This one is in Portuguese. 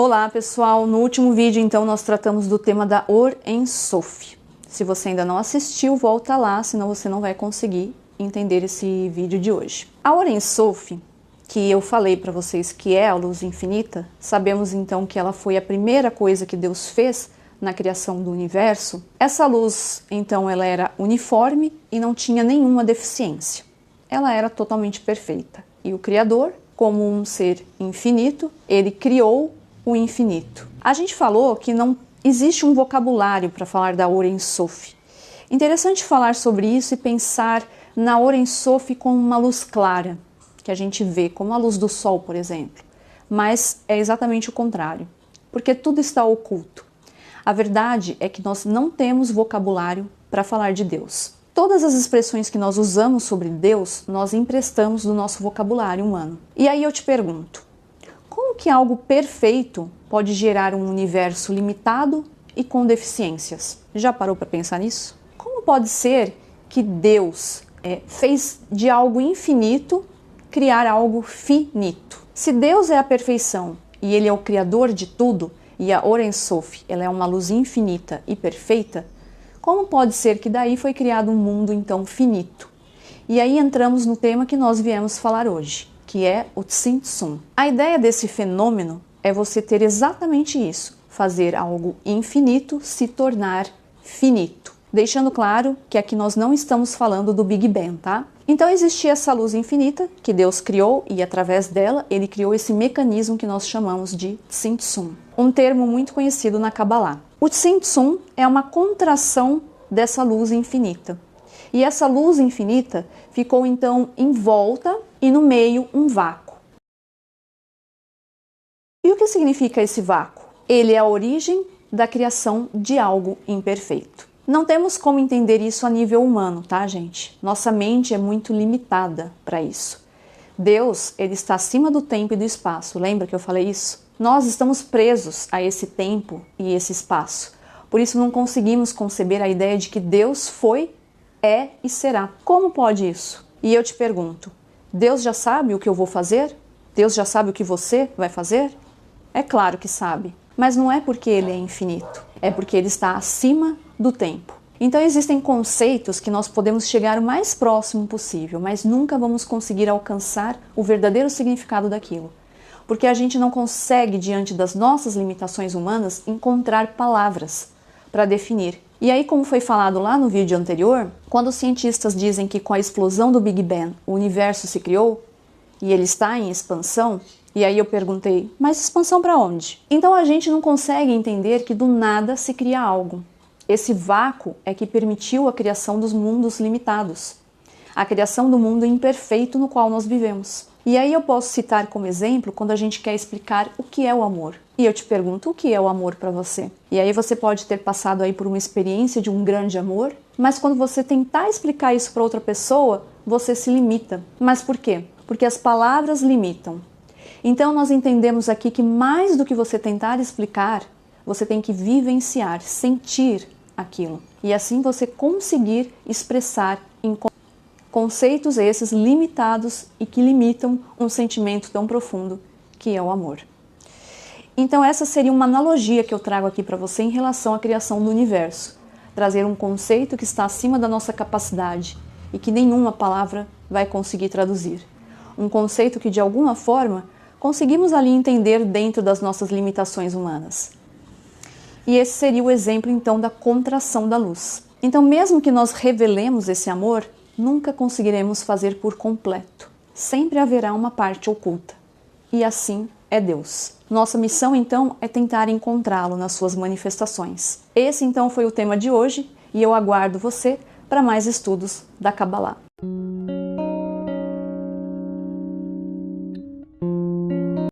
Olá pessoal, no último vídeo então nós tratamos do tema da Or Ein Sof. Se você ainda não assistiu, volta lá, senão você não vai conseguir entender esse vídeo de hoje. A Or Ein Sof, que eu falei para vocês que é a luz infinita, sabemos então que ela foi a primeira coisa que Deus fez na criação do universo. Essa luz então ela era uniforme e não tinha nenhuma deficiência. Ela era totalmente perfeita. E o Criador, como um ser infinito, ele criou o infinito. A gente falou que não existe um vocabulário para falar da Or Ein Sof. Interessante falar sobre isso e pensar na Or Ein Sof como uma luz clara, que a gente vê como a luz do sol, por exemplo. Mas é exatamente o contrário, porque tudo está oculto. A verdade é que nós não temos vocabulário para falar de Deus. Todas as expressões que nós usamos sobre Deus, nós emprestamos do nosso vocabulário humano. E aí eu te pergunto, como que algo perfeito pode gerar um universo limitado e com deficiências? Já parou para pensar nisso? Como pode ser que Deus fez de algo infinito criar algo finito? Se Deus é a perfeição e Ele é o Criador de tudo, e a Or Ein Sof ela é uma luz infinita e perfeita, como pode ser que daí foi criado um mundo então finito? E aí entramos no tema que nós viemos falar hoje, que é o Tzimtzum. A ideia desse fenômeno é você ter exatamente isso, fazer algo infinito se tornar finito. Deixando claro que aqui nós não estamos falando do Big Bang, tá? Então existia essa luz infinita que Deus criou e através dela ele criou esse mecanismo que nós chamamos de Tzimtzum, um termo muito conhecido na Kabbalah. O Tzimtzum é uma contração dessa luz infinita. E essa luz infinita ficou então em volta e no meio um vácuo. E o que significa esse vácuo? Ele é a origem da criação de algo imperfeito. Não temos como entender isso a nível humano, tá, gente? Nossa mente é muito limitada para isso. Deus, ele está acima do tempo e do espaço. Lembra que eu falei isso? Nós estamos presos a esse tempo e esse espaço. Por isso não conseguimos conceber a ideia de que Deus foi, é e será. Como pode isso? E eu te pergunto, Deus já sabe o que eu vou fazer? Deus já sabe o que você vai fazer? É claro que sabe, mas não é porque Ele é infinito, é porque Ele está acima do tempo. Então existem conceitos que nós podemos chegar o mais próximo possível, mas nunca vamos conseguir alcançar o verdadeiro significado daquilo. Porque a gente não consegue, diante das nossas limitações humanas, encontrar palavras para definir. E aí, como foi falado lá no vídeo anterior, quando os cientistas dizem que com a explosão do Big Bang o universo se criou e ele está em expansão, e aí eu perguntei, mas expansão para onde? Então a gente não consegue entender que do nada se cria algo. Esse vácuo é que permitiu a criação dos mundos limitados, a criação do mundo imperfeito no qual nós vivemos. E aí eu posso citar como exemplo quando a gente quer explicar o que é o amor. E eu te pergunto, o que é o amor para você? E aí você pode ter passado aí por uma experiência de um grande amor, mas quando você tentar explicar isso para outra pessoa, você se limita. Mas por quê? Porque as palavras limitam. Então nós entendemos aqui que mais do que você tentar explicar, você tem que vivenciar, sentir aquilo. E assim você conseguir expressar em conceitos esses limitados e que limitam um sentimento tão profundo que é o amor. Então essa seria uma analogia que eu trago aqui para você em relação à criação do universo. Trazer um conceito que está acima da nossa capacidade e que nenhuma palavra vai conseguir traduzir. Um conceito que de alguma forma conseguimos ali entender dentro das nossas limitações humanas. E esse seria o exemplo então da contração da luz. Então mesmo que nós revelemos esse amor, nunca conseguiremos fazer por completo. Sempre haverá uma parte oculta. E assim é Deus. Nossa missão então é tentar encontrá-lo nas suas manifestações. Esse então foi o tema de hoje e eu aguardo você para mais estudos da Kabbalah.